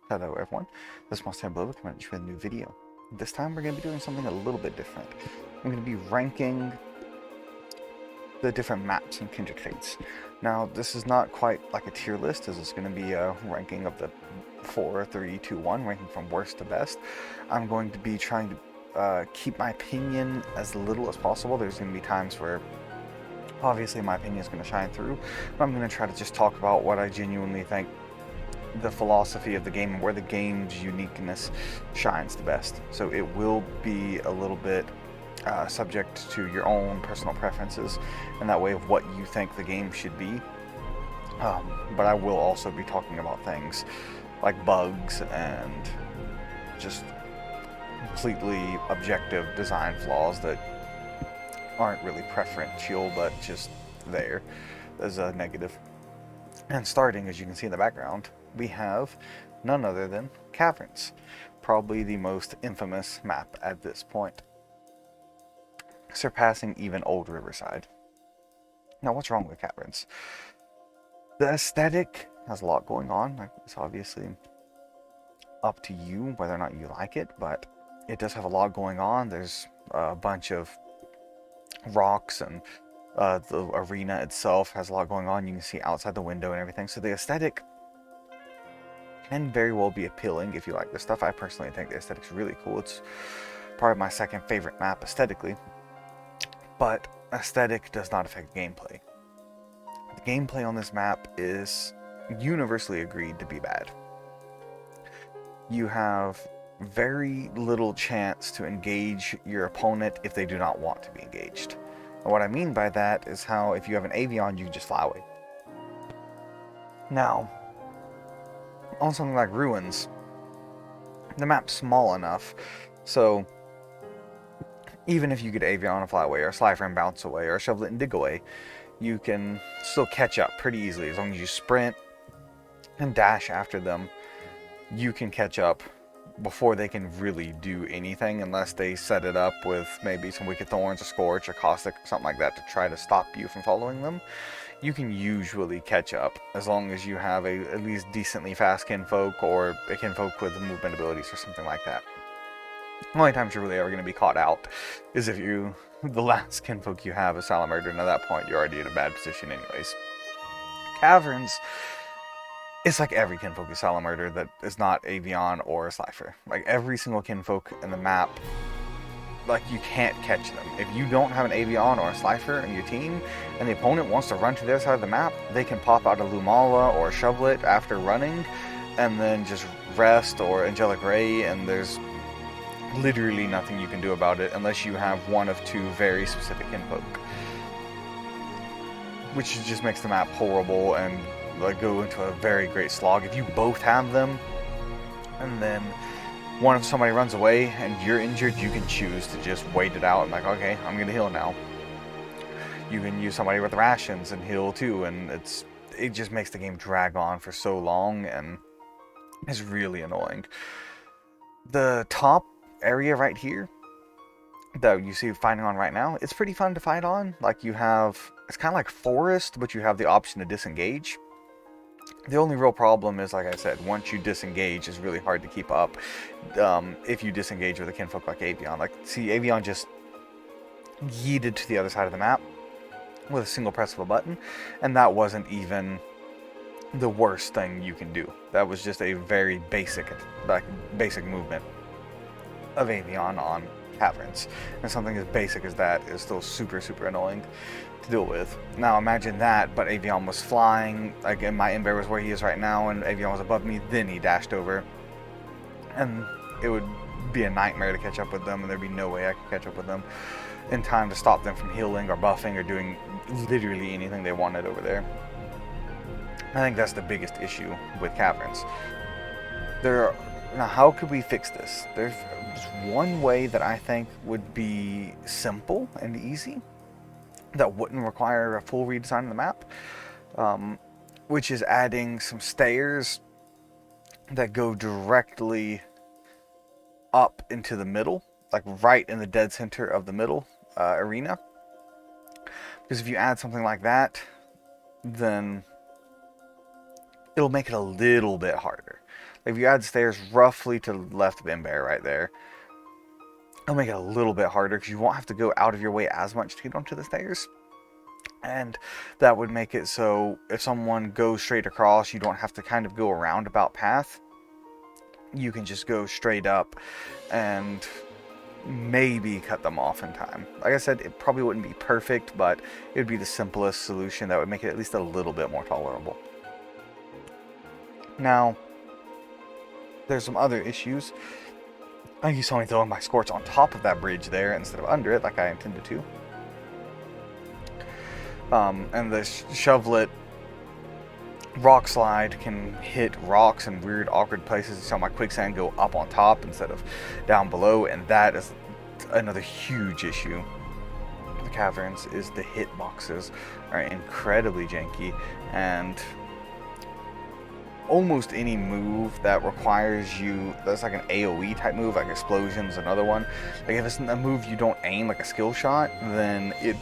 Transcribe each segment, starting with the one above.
Hello everyone, this is Monstertaming coming at you with a new video. This time we're going to be doing something a little bit different. I'm going to be ranking the different maps and Kindred traits. Now this is not quite like a tier list, as it's going to be a ranking of the 4, 3, 2, 1, ranking from worst to best. I'm going to be trying to keep my opinion as little as possible. There's going to be times where obviously my opinion is going to shine through, but I'm going to try to just talk about what I genuinely think the philosophy of the game and where the game's uniqueness shines the best. So it will be a little bit subject to your own personal preferences and that way of what you think the game should be. But I will also be talking about things like bugs and just completely objective design flaws that aren't really preferential but just there as a negative. And starting, as you can see in the background, we have none other than Caverns, probably the most infamous map at this point, surpassing even old Riverside. Now, what's wrong with Caverns? The aesthetic has a lot going on. Like, it's obviously up to you whether or not you like it, but it does have a lot going on. There's a bunch of rocks and the arena itself has a lot going on. You can see outside the window and everything. So the aesthetic can very well be appealing if you like this stuff. I personally think the aesthetic's really cool. It's probably my second favorite map aesthetically. But aesthetic does not affect gameplay. The gameplay on this map is universally agreed to be bad. You have very little chance to engage your opponent if they do not want to be engaged. And what I mean by that is how if you have an Avion, you can just fly away. Now, on something like Ruins, the map's small enough, so even if you get Avion and fly away, or Slifer and bounce away, or Shovel it and dig away, you can still catch up pretty easily. As long as you sprint and dash after them, you can catch up before they can really do anything, unless they set it up with maybe some Wicked Thorns or Scorch or Caustic or something like that to try to stop you from following them. You can usually catch up as long as you have a at least decently fast kinfolk or a kinfolk with movement abilities or something like that. The only times you're really ever going to be caught out is if the last kinfolk you have is Salamurder, and at that point you're already in a bad position anyways. Caverns, it's like every kinfolk is Salamurder that is not Avion or Slifer. Like every single kinfolk in the map, like you can't catch them. If you don't have an Avion or a Slifer in your team, and the opponent wants to run to their side of the map, they can pop out a Lumala or Shovelet after running, and then just rest or Angelic Ray, and there's literally nothing you can do about it unless you have one of two very specific kinfolk, which just makes the map horrible and like go into a very great slog. If you both have them, and then somebody runs away and you're injured, you can choose to just wait it out and like, okay, I'm gonna heal now. You can use somebody with rations and heal too, and it just makes the game drag on for so long and it's really annoying. The top area right here that you see fighting on right now, it's pretty fun to fight on. Like it's kind of like forest, but you have the option to disengage. The only real problem is, like I said, once you disengage, it's really hard to keep up if you disengage with a kinfolk like Avion. Like, see, Avion just yeeted to the other side of the map with a single press of a button, and that wasn't even the worst thing you can do. That was just a very basic movement of Avion on Caverns, and something as basic as that is still super, super annoying to deal with. Now imagine that, but Avion was flying, again, my Ember was where he is right now, and Avion was above me, then he dashed over, and it would be a nightmare to catch up with them, and there'd be no way I could catch up with them in time to stop them from healing or buffing or doing literally anything they wanted over there. I think that's the biggest issue with Caverns. Now, how could we fix this? There's one way that I think would be simple and easy, that wouldn't require a full redesign of the map, which is adding some stairs that go directly up into the middle, like right in the dead center of the middle arena. Because if you add something like that, then it'll make it a little bit harder. If you add stairs roughly to the left of Bear right there, it'll make it a little bit harder because you won't have to go out of your way as much to get onto the stairs. And that would make it so if someone goes straight across, you don't have to kind of go a roundabout path. You can just go straight up and maybe cut them off in time. Like I said, it probably wouldn't be perfect, but it would be the simplest solution that would make it at least a little bit more tolerable. Now, there's some other issues. I think you saw me throwing my scorch on top of that bridge there instead of under it like I intended to. And the shovelet rock slide can hit rocks in weird, awkward places. You saw my quicksand go up on top instead of down below, and that is another huge issue. The Caverns is the hitboxes are incredibly janky, and almost any move that requires you, that's like an AoE type move, like Explosion's another one. Like if it's a move you don't aim, like a skill shot, then it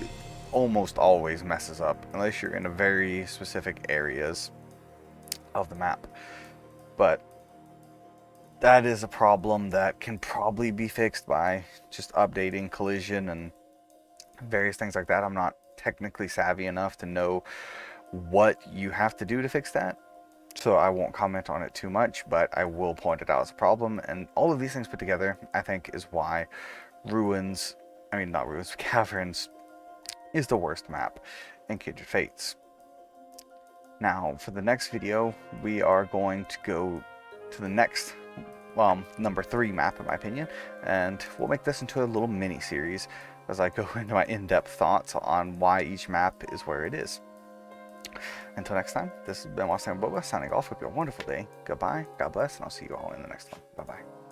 almost always messes up, unless you're in a very specific areas of the map. But that is a problem that can probably be fixed by just updating collision and various things like that. I'm not technically savvy enough to know what you have to do to fix that, so I won't comment on it too much, but I will point it out as a problem. And all of these things put together, I think, is why Caverns is the worst map in Kindred Fates. Now, for the next video, we are going to go to the next, number 3 map, in my opinion, and we'll make this into a little mini-series as I go into my in-depth thoughts on why each map is where it is. Until next time, this has been Monstertaming signing off. Hope you have a wonderful day. Goodbye, God bless, and I'll see you all in the next one. Bye-bye.